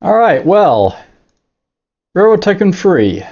Alright, well, Railroad Tycoon free.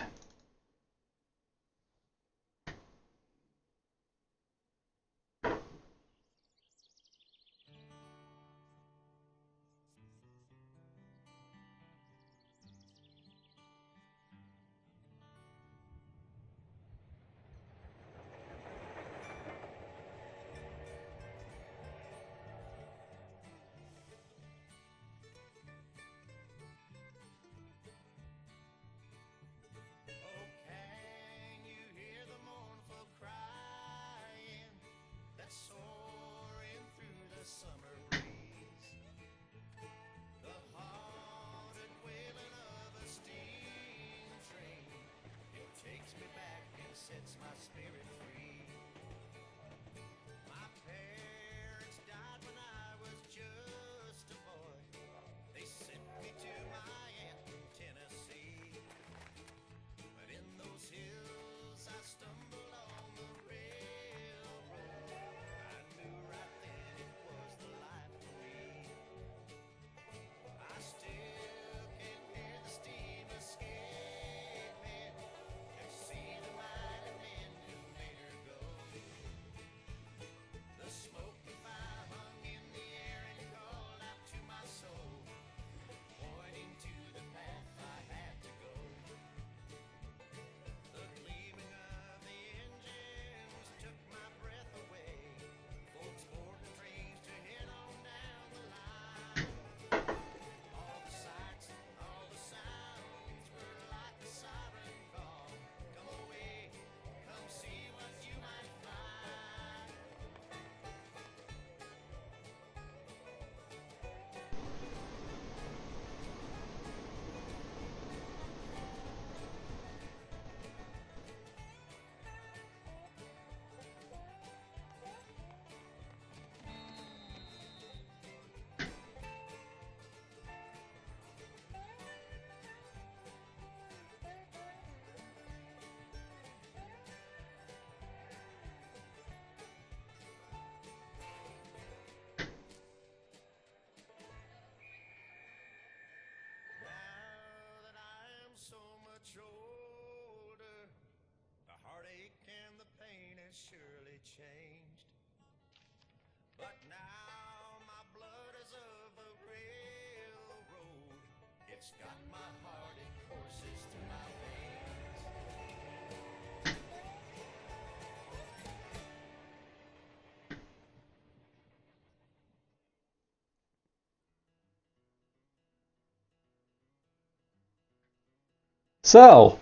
So,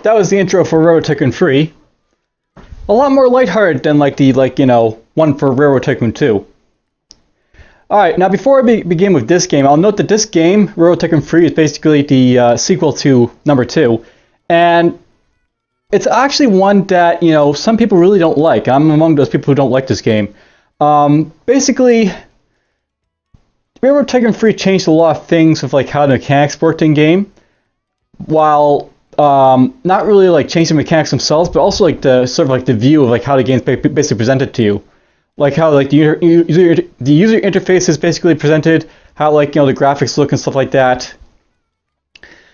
that was the intro for Railroad Tycoon free. A lot more lighthearted than one for Railroad Tycoon 2. Alright, now before I begin with this game, I'll note that this game, Railroad Tycoon free, is basically the sequel to number 2. And it's actually one that, some people really don't like. I'm among those people who don't like this game. Basically, Railroad Tycoon free changed a lot of things with how the mechanics worked in game, while not really changing the mechanics themselves, but also the sort of the view of how the game's basically presented to you, how the user interface is basically presented, how the graphics look and stuff like that.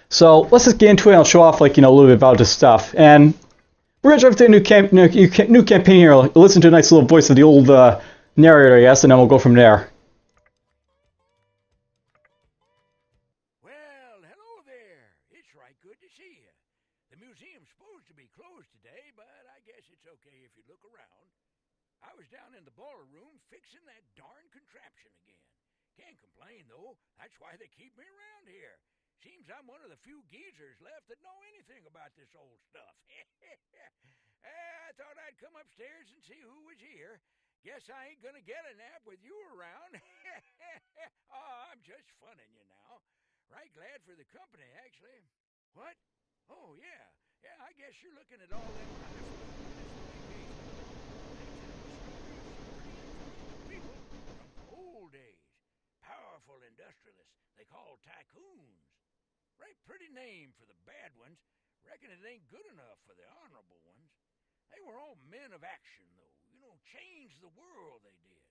So let's just get into it. And I'll show off a little bit about this stuff, and we're gonna jump to a new campaign here. Listen to a nice little voice of the old narrator, I guess, and then we'll go from there. Well, hello there. It's right good to see you. The museum's supposed to be closed today, but I guess it's okay if you look around. I was down in the boiler room fixing that darn contraption again. Can't complain, though. That's why they keep me around here. Seems I'm one of the few geezers left that know anything about this old stuff. I thought I'd come upstairs and see who was here. Guess I ain't gonna get a nap with you around. Oh, I'm just funning you now. Right glad for the company, actually. What? Oh, yeah. Yeah, I guess you're looking at all them rifles on this vacation. They tell stories of pretty intelligent people from the old days. Powerful industrialists they call tycoons. Right pretty name for the bad ones. Reckon it ain't good enough for the honorable ones. They were all men of action, though. Changed the world, they did.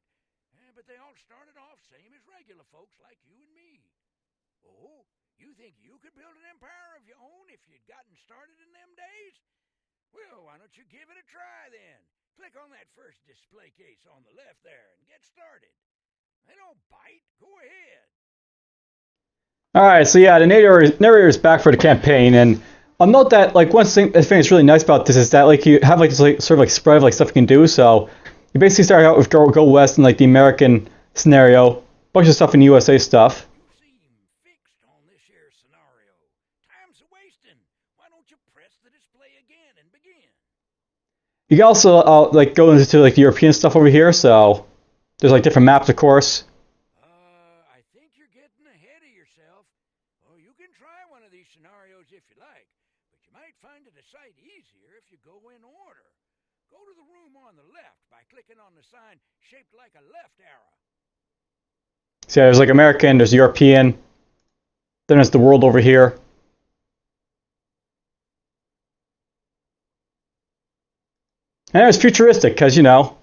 But they all started off same as regular folks like you and me. think you could build an empire of your own if you'd gotten started in them days? Well, why don't you give it a try then? Click on that first display case on the left there and get started. They don't bite. Go ahead. Alright, so yeah, the narrator is back for the campaign, and I'll note that like one thing I think is really nice about this is that like you have like this like, sort of like spread of like stuff you can do. So you basically start out with go west in like the American scenario, bunch of stuff in USA stuff. You seem fixed on this here scenario. Time's a wasting. Why don't you press the display again and begin? You can also like go into like the European stuff over here. So there's like different maps, of course. I think you're getting ahead of yourself. Oh, you can try one of these scenarios if you like, but you might find it a sight easier if you go in order. Go to the room on the left by clicking on the sign shaped like a left arrow. So yeah, there's like American, there's European, then there's the world over here. And there's futuristic, because, you know,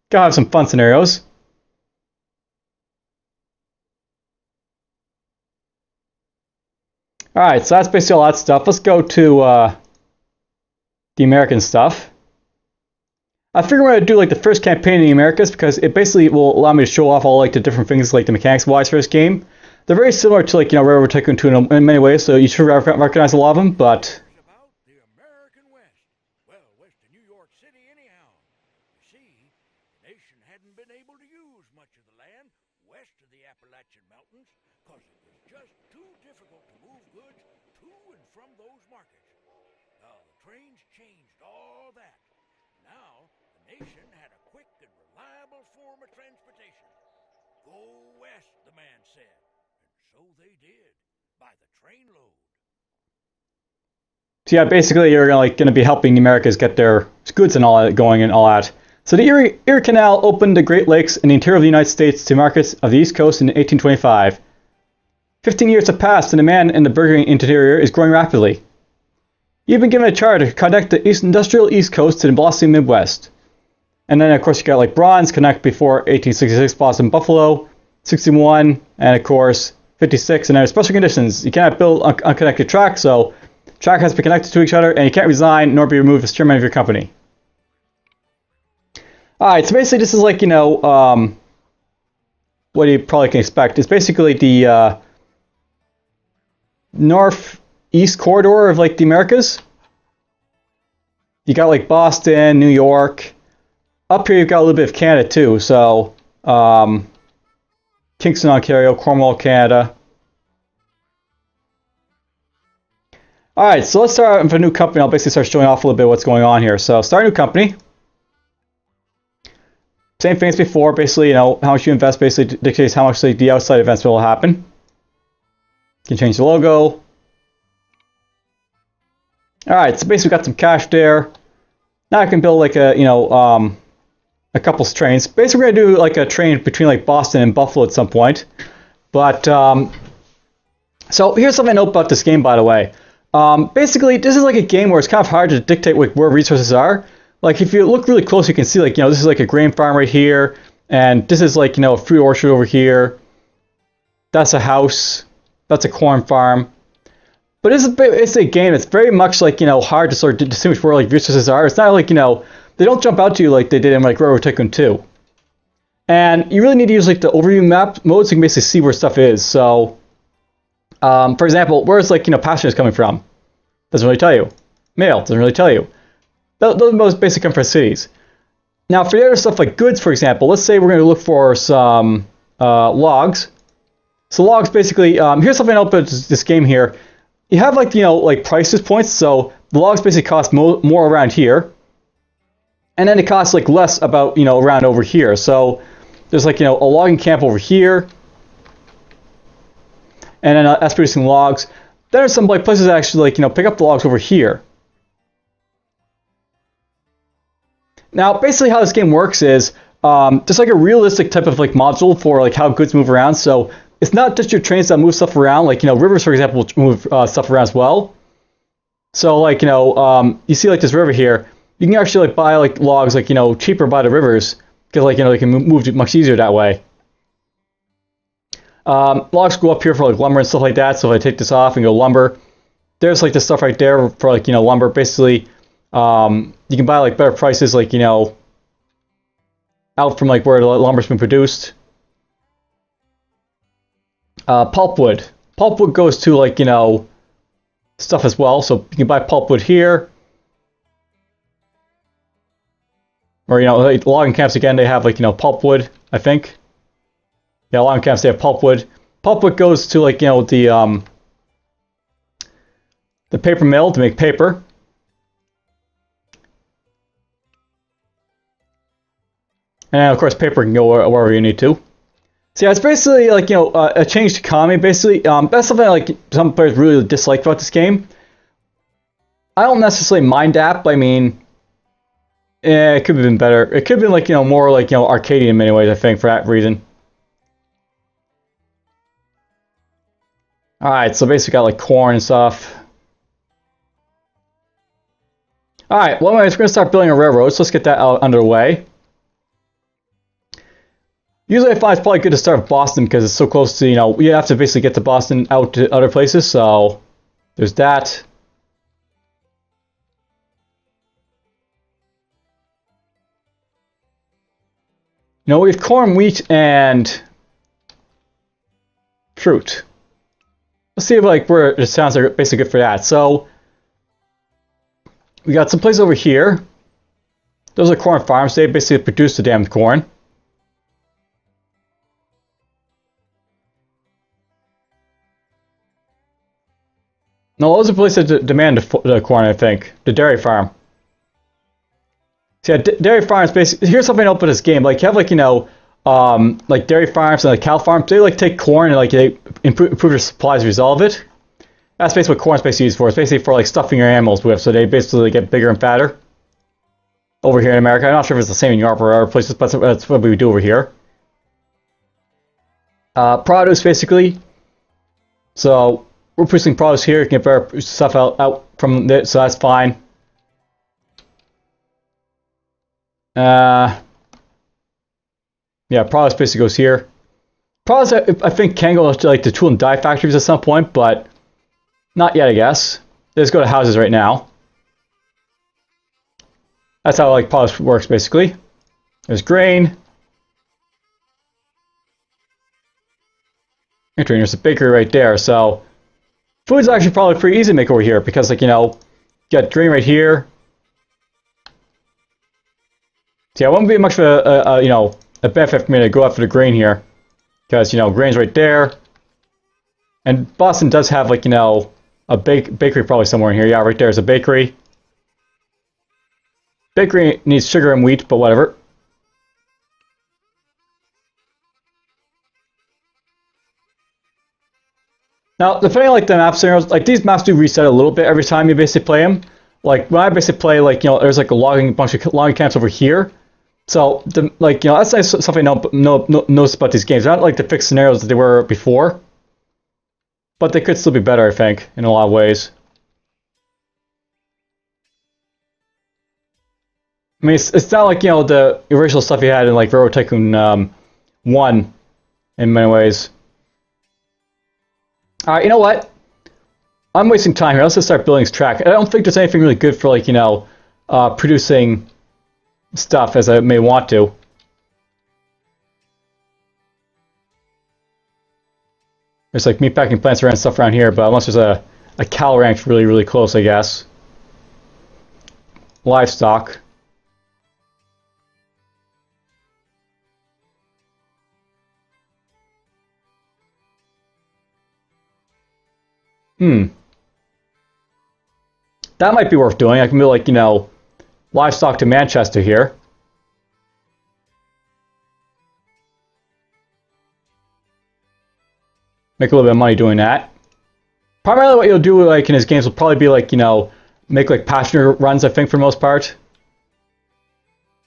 gotta have some fun scenarios. Alright, so that's basically all that stuff. Let's go to the American stuff. I figure we're going to do like the first campaign in the Americas because it basically will allow me to show off all like the different things like the mechanics wise for this game. They're very similar to like, you know, Railroad Tycoon 2 in many ways, so you should recognize a lot of them, but About the American West. Well, west of New York City anyhow. You see, the nation hadn't been able to use much of the land west of the Appalachian Mountains because it was just too difficult to move goods to and from those markets. Now, the trains changed all that. Now, the nation had a quick and reliable form of transportation. Go west, the man said. And so they did, by the trainload. so yeah, basically you're like going to be helping the Americas get their goods and all that going and all that. So the Erie Canal opened the Great Lakes and the interior of the United States to markets of the East Coast in 1825. 15 years have passed and demand in the burgeoning interior is growing rapidly. You've been given a charter to connect the industrial East Coast to the blossoming Midwest. And then, of course, you got like Bronze, connect before 1866, Boston, Buffalo, 61, and of course, 56. And there are special conditions. You cannot build unconnected track, so track has to be connected to each other, and you can't resign nor be removed as chairman of your company. Alright, so basically this is like, you know, what you probably can expect. It's basically the northeast corridor of like the Americas. You got like Boston, New York. Up here you've got a little bit of Canada too, so Kingston, Ontario, Cornwall, Canada. Alright, so let's start out with a new company. I'll basically start showing off a little bit what's going on here. So start a new company. Same thing as before, basically, you know, how much you invest basically dictates how much like, the outside events will happen. You can change the logo. Alright, so basically we got some cash there. Now I can build like a, you know, a couple trains. Basically we're going to do like a train between like Boston and Buffalo at some point. But, so here's something I know about this game, by the way. Basically, this is like a game where it's kind of hard to dictate like where resources are. Like if you look really close, you can see like, you know, this is like a grain farm right here. And this is like, you know, a fruit orchard over here. That's a house. That's a corn farm. But it's a game that's very much like, you know, hard to sort of distinguish where like resources are. It's not like, you know, they don't jump out to you like they did in like Railroad Tycoon 2. And you really need to use like the overview map mode so you can basically see where stuff is. So, for example, where's like, you know, pasture is coming from? Doesn't really tell you. Mail doesn't really tell you. Those most basic come from cities. Now, for the other stuff like goods, for example, let's say we're going to look for some logs. So logs basically, here's something else about this game here. You have like, you know, like prices points. So the logs basically cost more around here. And then it costs like less about, you know, around over here. So there's like, you know, a logging camp over here. And then that's producing logs. There are some like places that actually like, you know, pick up the logs over here. Now, basically how this game works is there's like a realistic type of like module for like how goods move around. So it's not just your trains that move stuff around. Like, you know, rivers, for example, move stuff around as well. So like, you know, you see like this river here. You can actually like buy like logs like, you know, cheaper by the rivers because like, you know, they can move much easier that way. Logs go up here for like lumber and stuff like that. So if I take this off and go lumber, there's like this stuff right there for like, you know, lumber. Basically, you can buy like better prices, like, you know, out from like where the lumber's been produced. Pulpwood. Pulpwood goes to like, you know, stuff as well. So you can buy pulpwood here. Or, you know, like logging camps again, they have like, you know, pulpwood, I think. Yeah, logging camps, they have pulpwood. Pulpwood goes to like, you know, the paper mill to make paper. And then, of course, paper can go wherever you need to. So yeah, it's basically like, you know, a changed economy, basically. That's something like some players really dislike about this game. I don't necessarily mind that, but I mean, it could have been better. It could have been like, you know, more like, you know, arcadey in many ways, I think, for that reason. Alright, so basically got like corn and stuff. Alright, well anyways, we're gonna start building a railroad, so let's get that out underway. Usually I find it's probably good to start with Boston because it's so close to, you know, you have to basically get to Boston out to other places, so there's that. You know, we have corn, wheat, and fruit. Let's see if like where the sounds are basically good for that. So we got some place over here. Those are corn farms. They basically produce the damn corn. No, those are places that demand the corn, I think. The dairy farm. So yeah, dairy farms basically. Here's something else with this game. Like you have like, you know, like dairy farms and like cow farms. They like take corn and like they improve their supplies as a result of it. That's basically what corn's basically used for. It's basically for like stuffing your animals with, so they basically get bigger and fatter. Over here in America, I'm not sure if it's the same in Europe or other places, but that's what we do over here. Produce basically. So we're producing produce here. You can get better stuff out from it, so that's fine. Yeah, produce basically goes here. Produce, I think, can go to like the tool and die factories at some point, but not yet, I guess. They just go to houses right now. That's how like produce works basically. There's grain. There's a bakery right there, so food's actually probably pretty easy to make over here because, like, you know, you got grain right here. So yeah, it wouldn't be much of a you know, a benefit for me to go after the grain here because, you know, grain's right there. And Boston does have, like, you know, a bakery probably somewhere in here. Yeah, right there's a bakery. Bakery needs sugar and wheat, but whatever. Now, depending on like the map scenarios, like these maps do reset a little bit every time you basically play them. Like when I basically play, like, you know, there's like a bunch of logging camps over here. So like, you know, that's nice stuff I notice about these games. They're not like the fixed scenarios that they were before, but they could still be better, I think, in a lot of ways. I mean, it's not like, you know, the original stuff you had in like Railroad Tycoon 1 in many ways. Alright, you know what? I'm wasting time here. Let's just start building this track. I don't think there's anything really good for, like, you know, producing stuff as I may want to. There's like meatpacking plants around stuff around here, but unless there's a cow ranch really, really close, I guess. Livestock. That might be worth doing. I can build, like, you know, livestock to Manchester here. Make a little bit of money doing that. Primarily what you'll do, like, in his games will probably be, like, you know, make, like, passenger runs, I think, for the most part.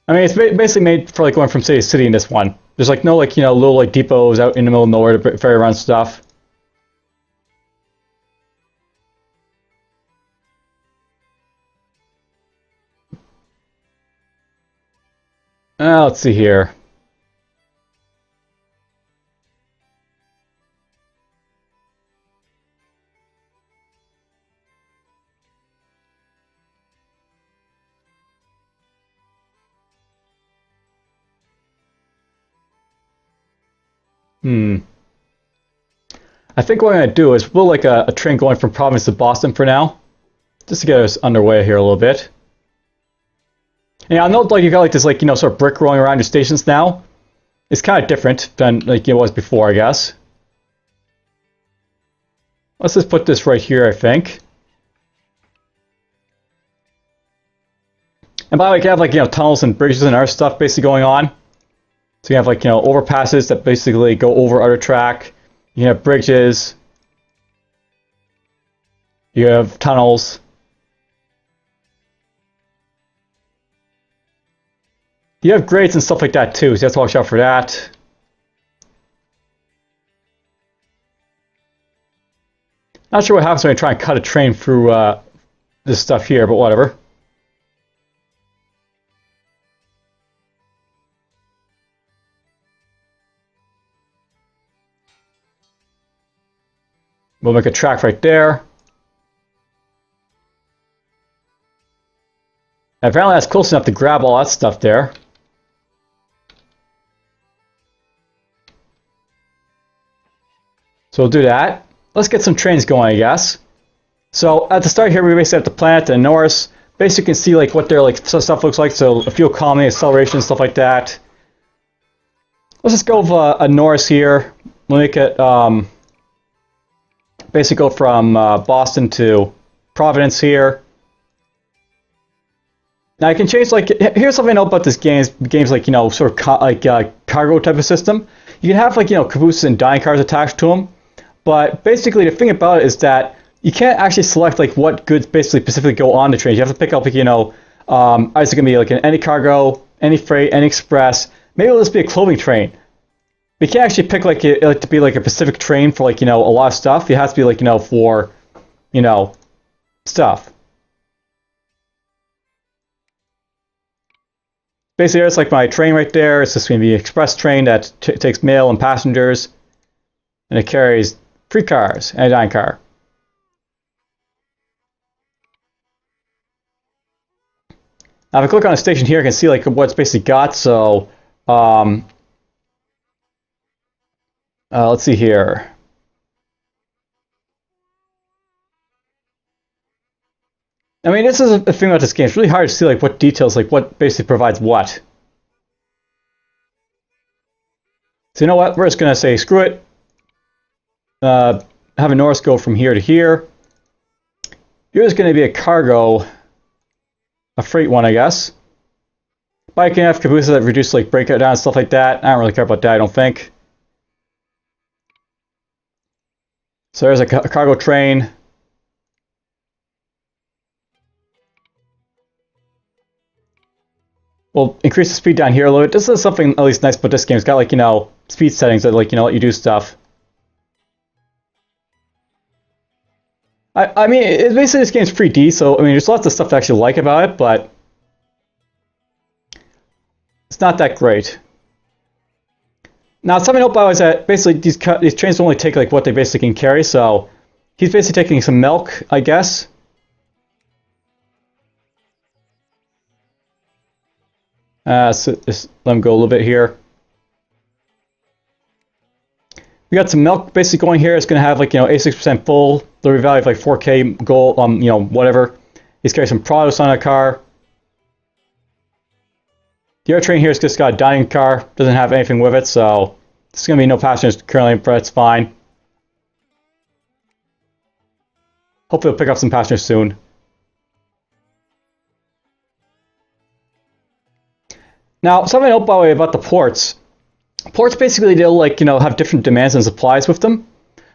I mean, it's basically made for, like, going from city to city in this one. There's, like, no, like, you know, little, like, depots out in the middle of nowhere to ferry run stuff. Let's see here. Hmm. I think what I'm gonna do is build like a train going from Providence to Boston for now, just to get us underway here a little bit. And I know like you got like this like sort of brick rolling around your stations now. It's kind of different than like it was before, I guess. Let's just put this right here, I think. And by the way, you can have like tunnels and bridges and other stuff basically going on. So you have like overpasses that basically go over other track. You have bridges. You have tunnels. You have grades and stuff like that too, so you have to watch out for that. Not sure what happens when I try and cut a train through this stuff here, but whatever. We'll make a track right there. And apparently that's close enough to grab all that stuff there. So we'll do that. Let's get some trains going, I guess. So at the start here, we basically have the planet and Norris. Basically, you can see like what their like stuff looks like. So a fuel economy, acceleration, stuff like that. Let's just go with a Norris here. We'll make it basically go from Boston to Providence here. Now I can change like here's something I know about this game's like sort of cargo type of system. You can have like cabooses and dining cars attached to them. But basically, the thing about it is that you can't actually select like what goods basically specifically go on the train. You have to pick up like is it going to be like any cargo, any freight, any express. Maybe it'll just be a clothing train. But you can't actually pick like it to be like a Pacific train for like a lot of stuff. It has to be like for stuff. Basically, there's like my train right there. It's just going to be an express train that takes mail and passengers, and it carries 3 cars and a dining car. Now, if I click on a station here, I can see like what it's basically got. So, let's see here. I mean, this is a thing about this game. It's really hard to see like what details, like what basically provides what. So you know what? We're just gonna say screw it. Have a Norris go from here to here. Here's going to be a cargo, a freight one, I guess. But I can have cabooses that reduce like breakout down and stuff like that. I don't really care about that, I don't think. So there's a cargo train. We'll increase the speed down here a little bit. This is something at least nice about this game. It's got like speed settings that like let you do stuff. I mean, it's basically this game's 3D, so I mean, there's lots of stuff to actually like about it, but it's not that great. Now, something to note about is that basically these trains only take like what they basically can carry, so he's basically taking some milk, I guess. So just let him go a little bit here. We got some milk basically going here. It's going to have like 86% full delivery value of like 4K gold, whatever. He's carrying some produce on a car. The other train here has just got a dining car, doesn't have anything with it, so there's going to be no passengers currently, but that's fine. Hopefully we'll pick up some passengers soon. Now, something to note by the way about the ports. Ports basically they'll like have different demands and supplies with them.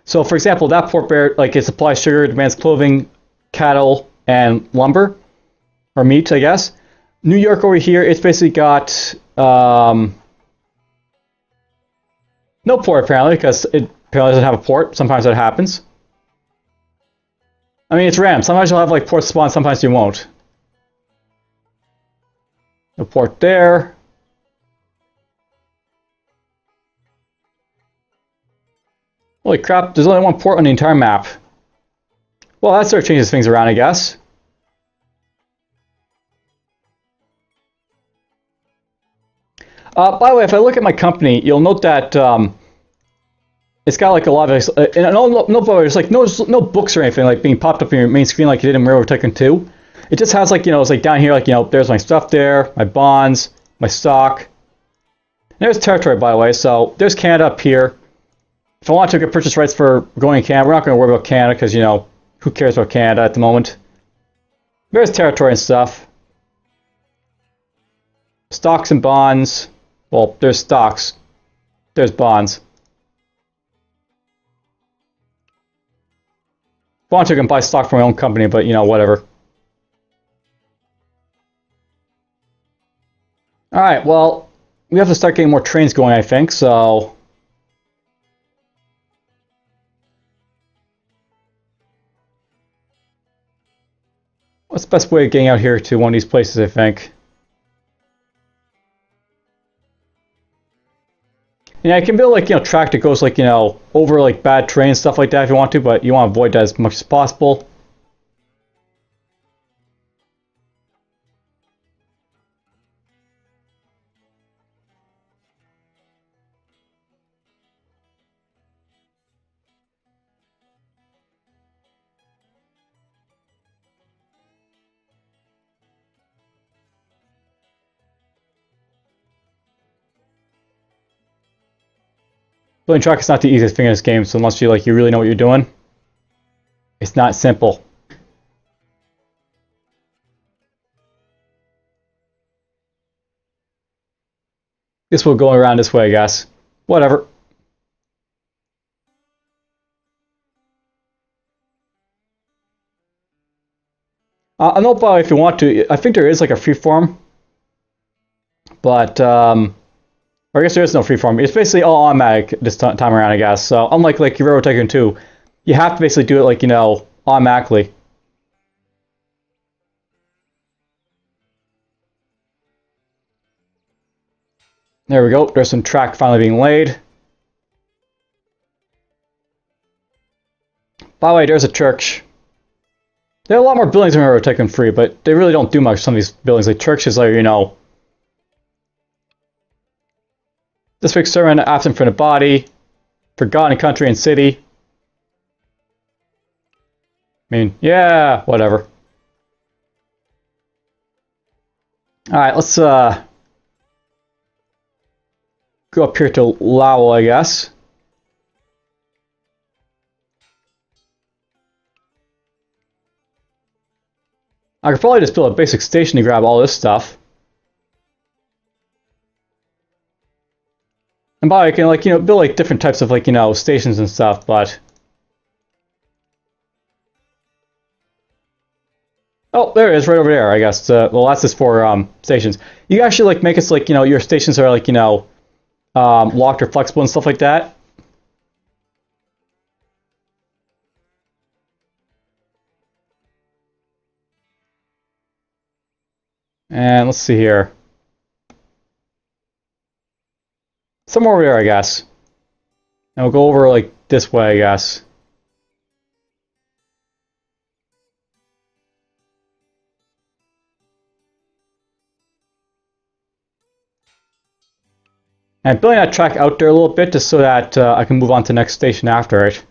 So for example, that port bear like it supplies sugar, demands clothing, cattle, and lumber or meat, I guess. New York over here, it's basically got no port apparently because it apparently doesn't have a port. Sometimes that happens. I mean, it's random. Sometimes you'll have like ports spawn, sometimes you won't. No port there. Holy crap, there's only one port on the entire map. Well, that sort of changes things around, I guess. By the way, if I look at my company, you'll note that it's got like a lot of and there's like no books or anything like being popped up in your main screen like you did in Railroad Tycoon 2. It just has like, it's like down here, like, there's my stuff there, my bonds, my stock. And there's territory, by the way, so there's Canada up here. If I want to get purchase rights for going to Canada, we're not going to worry about Canada because, who cares about Canada at the moment? There's territory and stuff. Stocks and bonds. Well, there's stocks. There's bonds. If I want to, I can buy stock for my own company, but, whatever. Alright, well, we have to start getting more trains going, I think, so... What's the best way of getting out here to one of these places, I think? Yeah, I can build, like, track that goes, like, over, like, bad trains, stuff like that if you want to, but you want to avoid that as much as possible. Building track is not the easiest thing in this game, so unless you really know what you're doing, it's not simple. This will go around this way, I guess. Whatever. I know, but if you want to, I think there is like a freeform, but or I guess there is no freeform. It's basically all automatic this time around, I guess. So unlike Railroad Tycoon 2, you have to basically do it like automatically. There we go. There's some track finally being laid. By the way, there's a church. There are a lot more buildings in Railroad Tycoon 3, but they really don't do much. Some of these buildings, like churches, like this week's sermon, absent from the body, forgotten country and city. I mean, yeah, whatever. Alright, let's go up here to Lowell, I guess. I could probably just build a basic station to grab all this stuff. And by the way, I can build different types of stations and stuff, but oh, there it is, right over there, I guess. Well, that's just for stations. You can actually make it so your stations are locked or flexible and stuff like that. And let's see here. Somewhere over there, I guess. And we'll go over this way, I guess. And building that track out there a little bit just so that I can move on to the next station after it.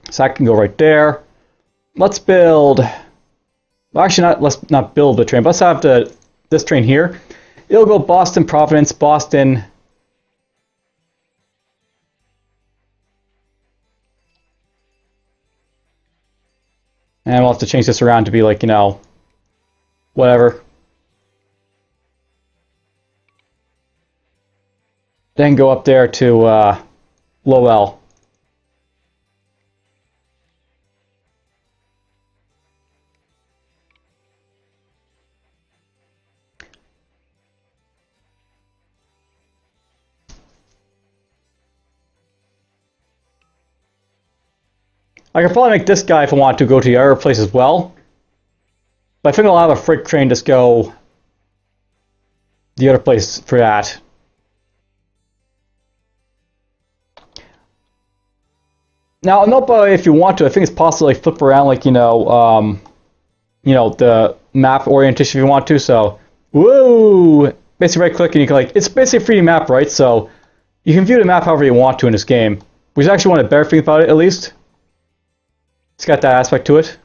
So I can go right there. Let's build... Well, actually, let's not build the train, but let's have this train here. It'll go Boston, Providence, Boston. And we'll have to change this around to be whatever. Then go up there to Lowell. I could probably make this guy if I want to go to the other place as well. But I think I'll have a freight train just go the other place for that. Now, note if you want to, I think it's possible to flip around the map orientation if you want to. So, whoa! Basically right click and you can it's basically a 3D map, right? So, You can view the map however you want to in this game, which is actually one of the better things about it, at least. It's got that aspect to it.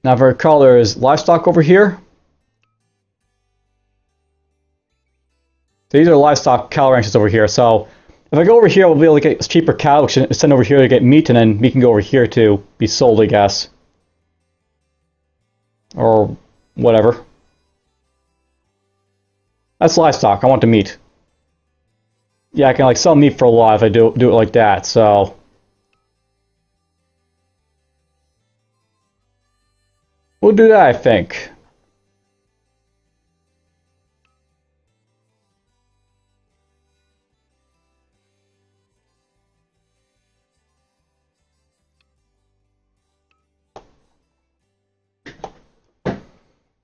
Now, if I recall, there is livestock over here. So these are livestock cattle ranches over here. So if I go over here, we'll be able to get cheaper cattle, which can send over here to get meat, and then we can go over here to be sold, I guess. Or whatever. That's livestock. I want the meat. Yeah, I can like sell meat for a lot if I do it like that. So we'll do that, I think.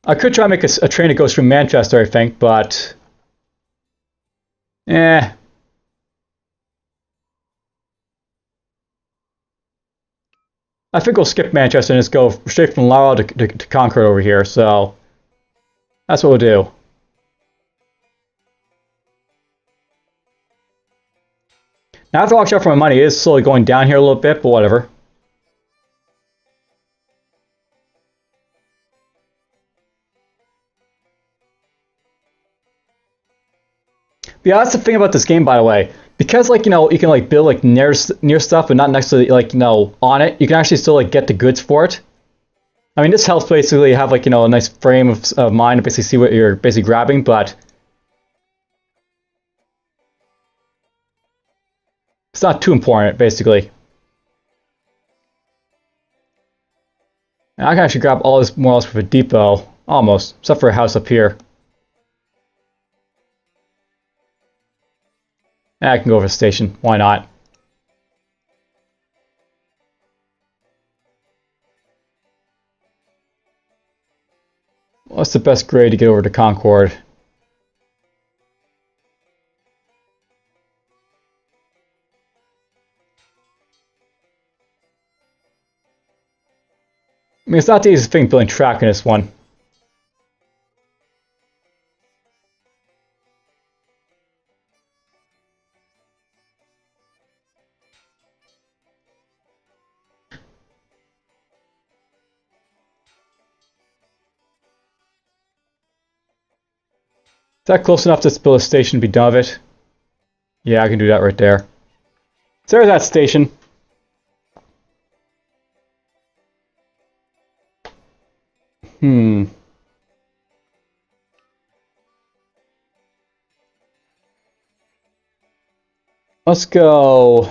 I could try to make a train that goes through Manchester, I think, but I think we'll skip Manchester and just go straight from Lara to Concord over here. So that's what we'll do. Now I have to watch out for my money. It is slowly going down here a little bit, but whatever. Yeah, that's the thing about this game, by the way. Because, like, you know, you can, like, build, like, near stuff, but not next to, like, you know, on it. You can actually still, like, get the goods for it. I mean, this helps basically have, like, you know, a nice frame of mind to basically see what you're basically grabbing, but it's not too important, basically. And I can actually grab all this more or less with a depot, almost, except for a house up here. And I can go over the station. Why not? What's the best grade to get over to Concord? I mean, it's not the easiest thing building track in this one. Is that close enough to build a station and be done with it? Yeah, I can do that right there. So there's that station. Let's go.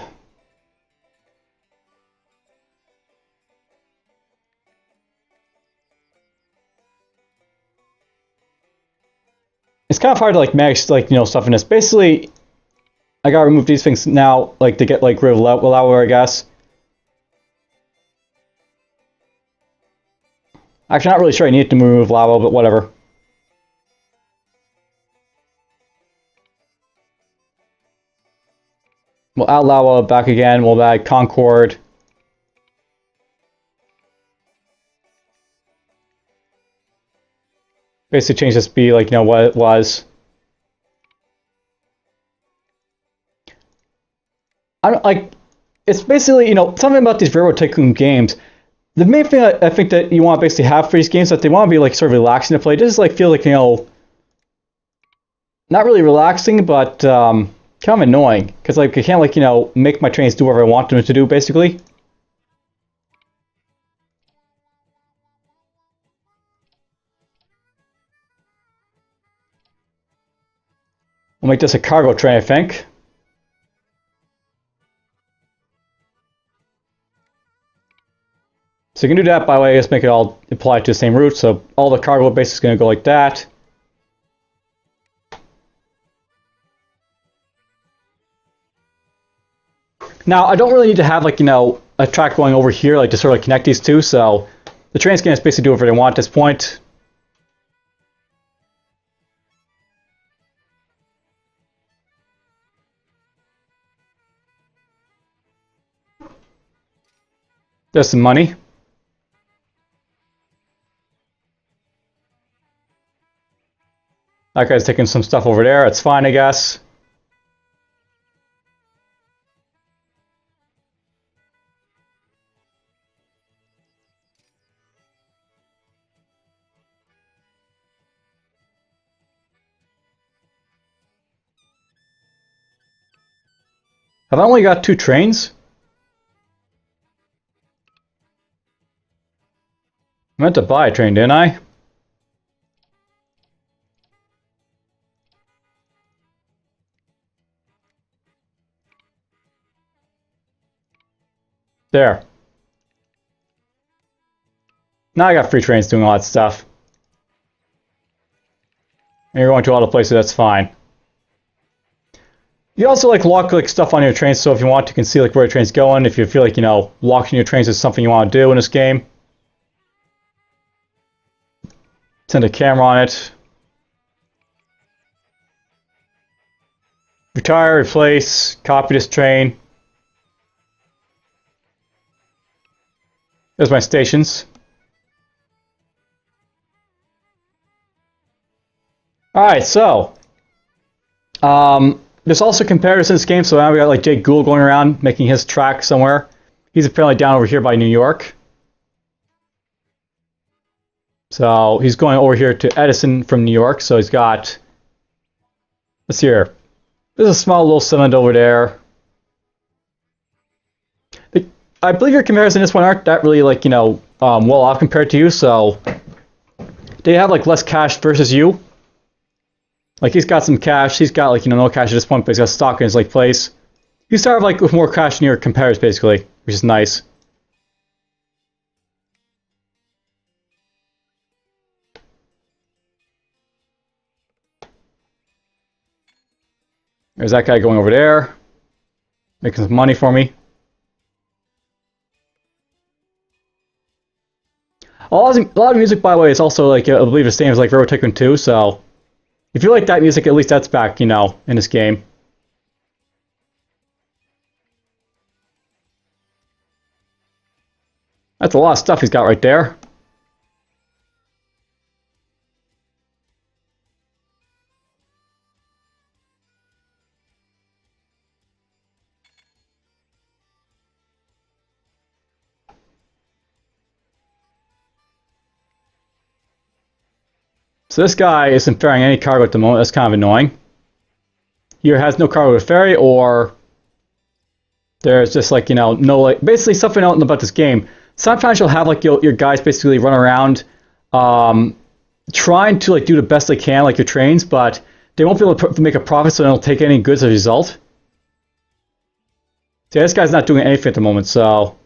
It's kind of hard to like manage like, you know, stuff in this. Basically, I gotta remove these things now, like to get like rid of lava, I guess. Actually, not really sure I need to remove lava, but whatever. We'll add lava back again. We'll add Concord. Basically change this to be like, you know, what it was. I don't like. It's basically, you know, something about these Railroad Tycoon games. The main thing I think that you want to basically have for these games is that they want to be like sort of relaxing to play. Just like feel like, you know, not really relaxing, but kind of annoying because like I can't like, you know, make my trains do whatever I want them to do basically. We'll make this a cargo train, I think. So you can do that by the way, just make it all apply to the same route. So all the cargo base is going to go like that. Now I don't really need to have like, you know, a track going over here like to sort of like connect these two. So the trains can just basically do whatever they want at this point. There's some money. That guy's taking some stuff over there. It's fine, I guess. Have I only got 2 trains? I meant to buy a train, didn't I? There. Now I got free trains doing all that stuff. And you're going to all the places, that's fine. You also lock stuff on your trains, so if you want to, you can see where your train's going. If you feel like, locking your trains is something you want to do in this game. Send a camera on it. Retire, replace, copy this train. There's my stations. Alright, so there's also comparisons in this game, so now we got Jake Gould going around making his track somewhere. He's apparently down over here by New York. So he's going over here to Edison from New York, so he's got, let's see here, there's a small little settlement over there. I believe your comparisons in this one aren't that really well off compared to you, so they have less cash versus you. He's got some cash, he's got no cash at this point, but he's got stock in his place. You start with more cash than your competitors basically, which is nice. There's that guy going over there, making some money for me. A lot of music, by the way, is also I believe the same as Railroad Tycoon 2, so if you like that music, at least that's back, in this game. That's a lot of stuff he's got right there. So this guy isn't ferrying any cargo at the moment. That's kind of annoying. Either has no cargo to ferry, or there's just no basically something out about this game. Sometimes you'll have your guys basically run around, trying to do the best they can, your trains, but they won't be able to make a profit, so they don't take any goods as a result. See, this guy's not doing anything at the moment, so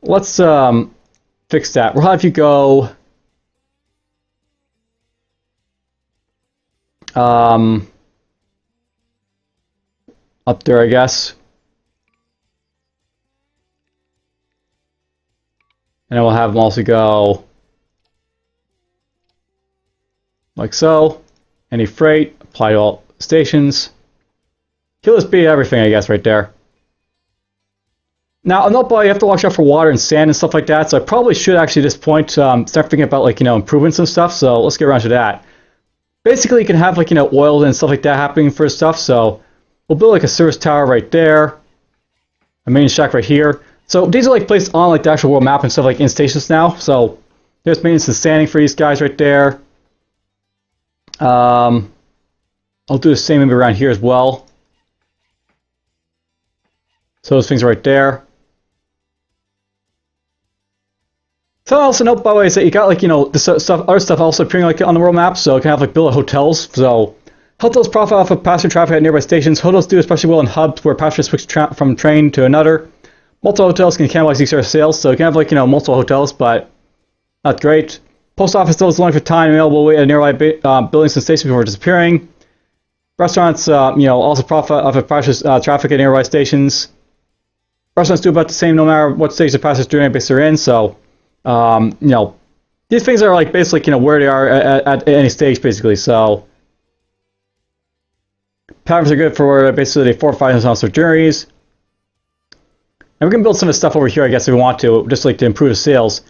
let's fix that. We'll have you go. Up there, I guess. And then we'll have them also go like so. Any freight, apply to all stations. He'll just be everything, I guess, right there. Now, note, you have to watch out for water and sand and stuff like that, so I probably should actually at this point start thinking about improvements and stuff, so let's get around to that. Basically, you can have oil and stuff like that happening for stuff. So we'll build a service tower right there, a main shack right here. So these are placed on the actual world map and stuff in stations now. So there's maintenance and standing for these guys right there. I'll do the same maybe around here as well. So those things right there. Something else to note, by the way, is that you got this other stuff also appearing on the world map. So you can have build hotels. So hotels profit off of passenger traffic at nearby stations. Hotels do especially well in hubs where passengers switch from train to another. Multiple hotels can cannibalize each other's sales. So you can have multiple hotels, but not great. Post office still is only for time available wait at nearby buildings and stations before disappearing. Restaurants, also profit off of passengers traffic at nearby stations. Restaurants do about the same no matter what stage the passengers during base they're in. So. These things are basically where they are at any stage basically. So patterns are good for basically 4 or 5 months journeys. And we can build some of the stuff over here, I guess, if we want to, just to improve the sales.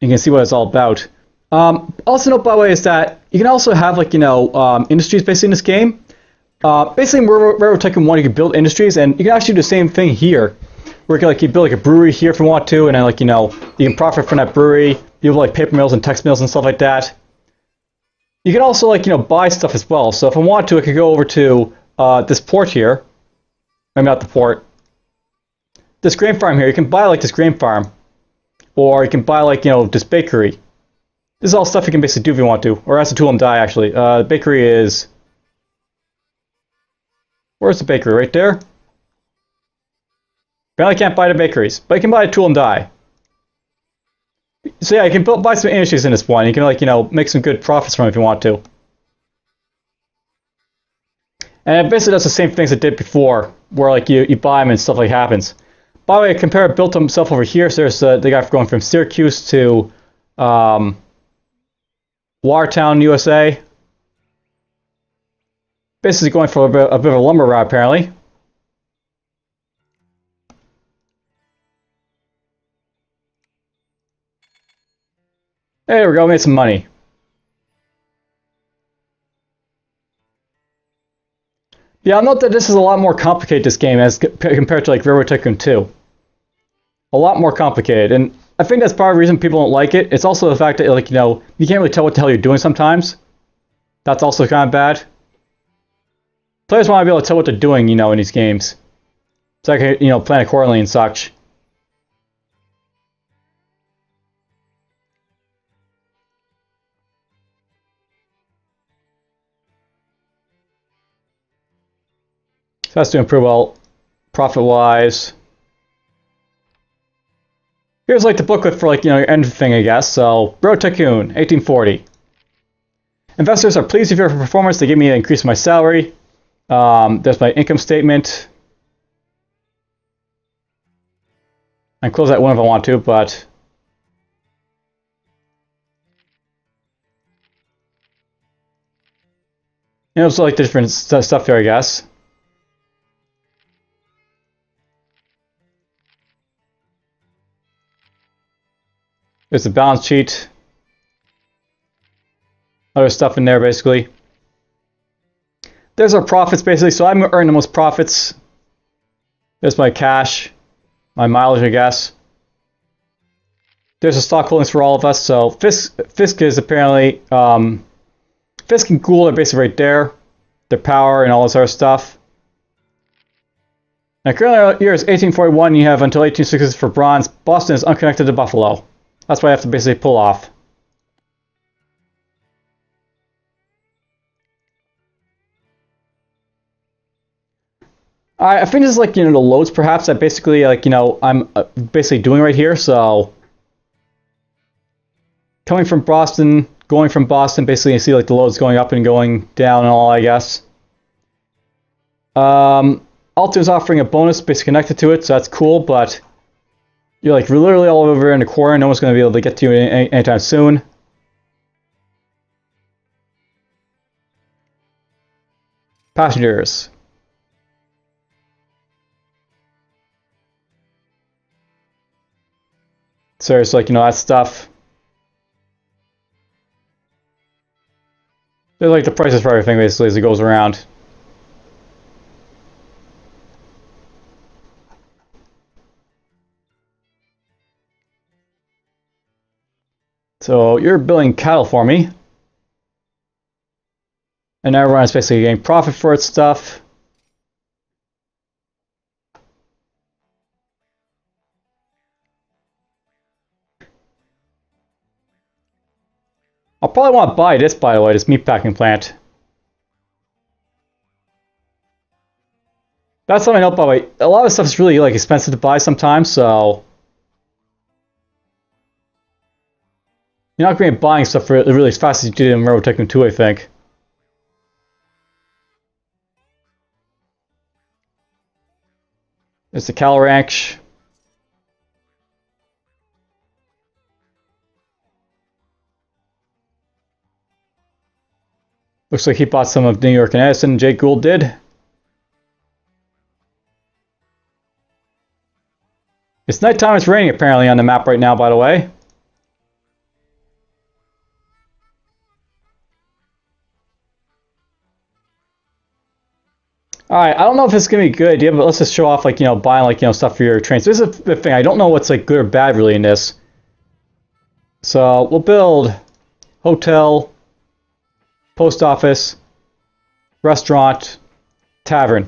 You can see what it's all about. Also note, by the way, is that you can also have, like, industries basically in this game. Basically, in Railroad Tycoon 1, you can build industries, and you can actually do the same thing here. Where you can, like, you build, like, a brewery here if you want to, and then, like, you can profit from that brewery. You have, like, paper mills and text mills and stuff like that. You can also, like, buy stuff as well. So if I want to, I could go over to this port here. Maybe not the port. This grain farm here. You can buy, like, this grain farm. Or you can buy, like, this bakery. This is all stuff you can basically do if you want to. Or that's a tool and die, actually. The bakery is... Where's the bakery? Right there? Apparently can't buy the bakeries. But you can buy a tool and die. So yeah, you can buy some industries in this one. You can, like, make some good profits from it if you want to. And it basically does the same things it did before. Where, like, you buy them and stuff like happens. By the way, compare built himself over here. So there's the guy going from Syracuse to... Watertown, USA. Basically going for a bit of a lumber route, apparently. There we go, made some money. Yeah, I'll note that this is a lot more complicated, this game, as compared to, like, Railroad Tycoon 2. A lot more complicated, and I think that's part of the reason people don't like it. It's also the fact that, like, you can't really tell what the hell you're doing sometimes. That's also kind of bad. Players want to be able to tell what they're doing, in these games. So I can, plan accordingly and such. So that's to improve, well, profit-wise. Here's, like, the booklet for, like, your end thing, I guess. So, Railroad Tycoon, 1840. Investors are pleased with your performance. They give me an increase in my salary. There's my income statement. I can close that one if I want to, but... it's like different stuff here, I guess. There's the balance sheet. Other stuff in there, basically. There's our profits, basically. So I'm earning the most profits. There's my cash. My mileage, I guess. There's the stock holdings for all of us. So Fisk is apparently... Fisk and Gould are basically right there. Their power and all this other stuff. Now, currently, year is 1841. You have until 1860 for bronze. Boston is unconnected to Buffalo. That's what I have to basically pull off. I think this is, like, the loads perhaps that basically, like, I'm basically doing right here. So coming from Boston, going from Boston, basically you see, like, the loads going up and going down and all, I guess. Alto is offering a bonus basically connected to it, so that's cool, but you're, like, literally all over in the corner. No one's going to be able to get to you anytime soon. Passengers. So it's, like, that stuff. They're, like, the prices for everything basically as it goes around. So you're building cattle for me. And everyone is basically getting profit for its stuff. I'll probably want to buy this, by the way, this meatpacking plant. That's something I know, by the way. A lot of stuff is really, like, expensive to buy sometimes, so... You're not going to be buying stuff really as fast as you did in Railroad Tycoon 2, I think. There's the cattle ranch. Looks like he bought some of New York and Edison. Jake Gould did. It's nighttime. It's raining apparently on the map right now, by the way. Alright, I don't know if it's gonna be a good idea, but let's just show off, like, you know, buying, like, you know, stuff for your trains. This is the thing, I don't know what's, like, good or bad, really, in this. So, we'll build hotel, post office, restaurant, tavern.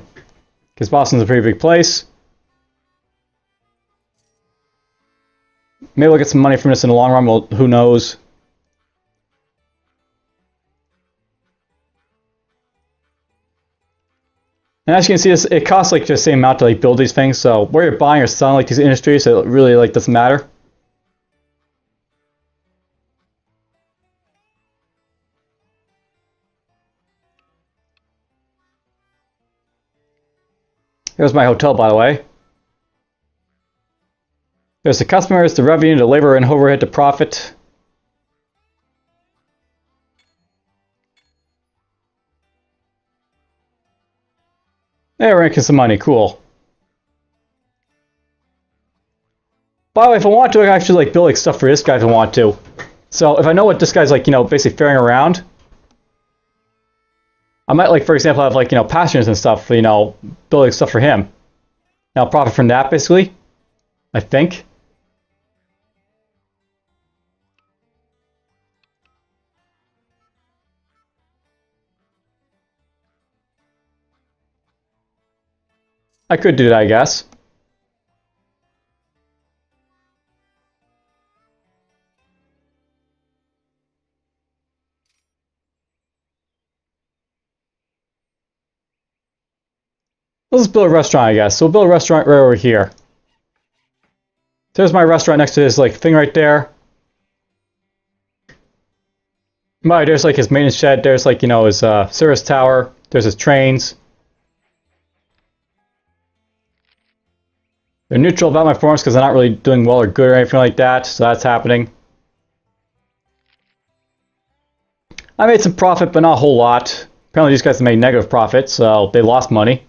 Because Boston's a pretty big place. Maybe we'll get some money from this in the long run, well, who knows. And as you can see, it costs like just the same amount to like build these things. So where you're buying or selling like these industries, it really like doesn't matter. Here's my hotel, by the way. There's the customers, the revenue, the labor and overhead to profit. Hey, we're making some money. Cool. By the way, if I want to, I can actually like build like stuff for this guy if I want to. So if I know what this guy's like, you know, basically faring around, I might like, for example, have like, you know, passengers and stuff, you know, building stuff for him. Now I'll profit from that basically, I think. I could do that, I guess. Let's build a restaurant, I guess. So we'll build a restaurant right over here. There's my restaurant next to this like thing right there. Right, there's like his maintenance shed. There's like, you know, his service tower. There's his trains. They're neutral about my forms because they're not really doing well or good or anything like that. So that's happening. I made some profit, but not a whole lot. Apparently these guys made negative profit, so they lost money.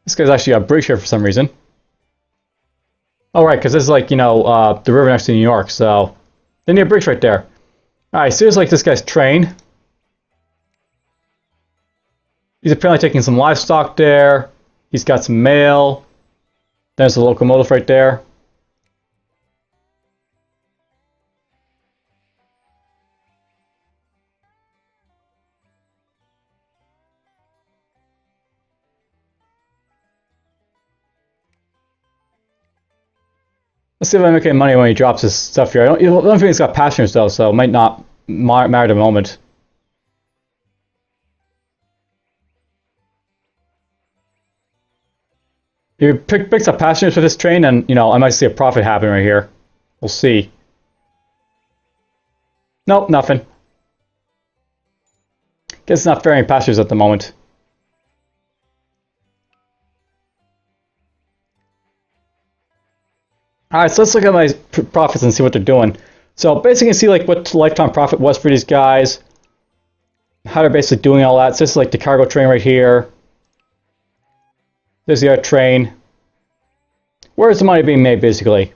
This guy's actually got a bridge here for some reason. Oh, right, because this is like, you know, the river next to New York, so they need a bridge right there. Alright, so here's like this guy's train. He's apparently taking some livestock there. He's got some mail. There's the locomotive right there. Let's see if I make any money when he drops his stuff here. I don't think he's got passengers though, so it might not matter at the moment. If he picks up passengers for this train, and you know, I might see a profit happen right here. We'll see. Nope, nothing. Guess it's not ferrying passengers at the moment. Alright, so let's look at my profits and see what they're doing. So basically you can see like what the lifetime profit was for these guys. How they're basically doing all that. So this is like the cargo train right here. There's the other train. Where's the money being made basically?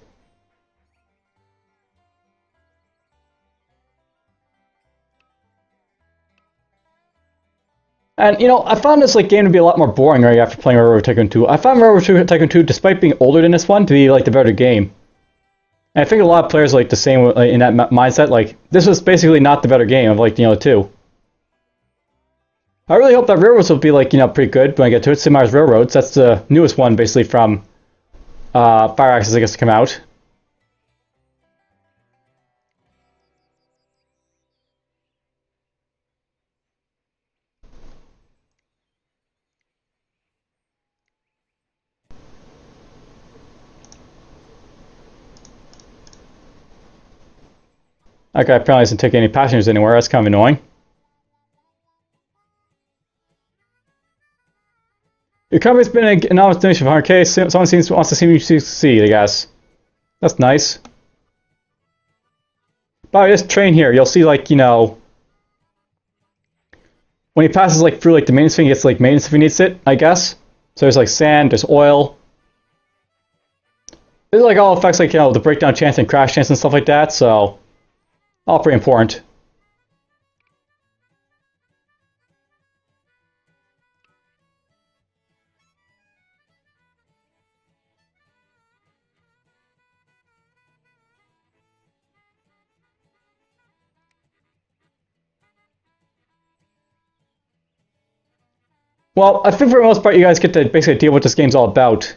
And you know, I found this like game to be a lot more boring right after playing Railroad Tycoon 2. I found Railroad Tycoon 2, despite being older than this one, to be like the better game. And I think a lot of players like the same in that mindset. Like this was basically not the better game of like the other two. I really hope that Railroads will be like, you know, pretty good when I get to it. Sid Meier's Railroads. That's the newest one basically from Fire Axis, I guess, to come out. That guy apparently doesn't take any passengers anywhere. That's kind of annoying. Your company's been an anonymous donation of 100K. Someone wants to see me succeed, I guess. That's nice. By this train here, you'll see like, you know, when he passes like through like the maintenance thing, he gets like maintenance if he needs it, I guess. So there's like sand, there's oil. It like all affects like the breakdown chance and crash chance and stuff like that. So all pretty important. Well, I think for the most part, you guys get to basically deal with what this game's all about.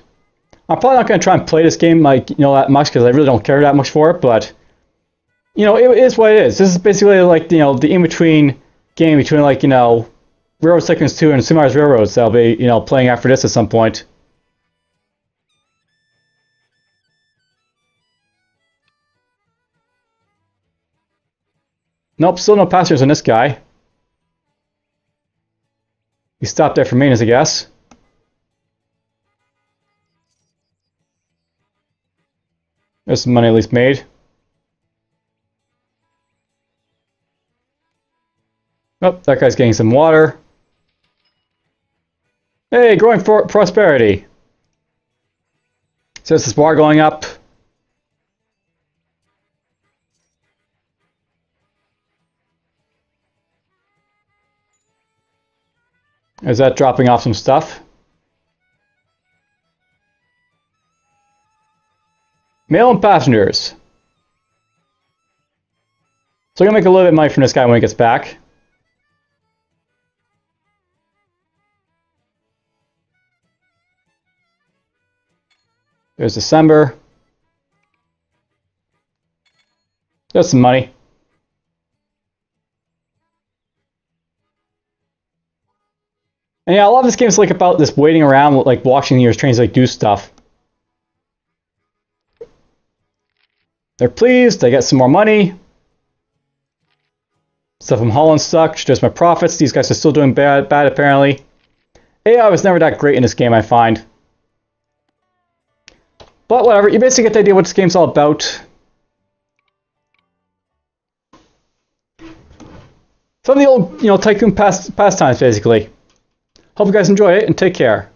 I'm probably not going to try and play this game like that much because I really don't care that much for it. But it is what it is. This is basically like the in-between game between like Railroad Tycoon 2 and Super Mario's Railroads that I'll be playing after this at some point. Nope, still no passengers on this guy. He stopped there for maintenance, I guess. There's some money at least made. Oh, that guy's getting some water. Hey, growing for prosperity. So this water going up. Is that dropping off some stuff? Mail and passengers. So I'm gonna make a little bit of money from this guy when he gets back. There's December. There's some money. And yeah, a lot of this game is like about this waiting around, like watching your trains like do stuff. They're pleased. I get some more money. Stuff from Holland stuck. There's my profits. These guys are still doing bad apparently. AI was never that great in this game, I find. But whatever, you basically get the idea what this game's all about. Some of the old, Tycoon pastimes, basically. Hope you guys enjoy it, and take care.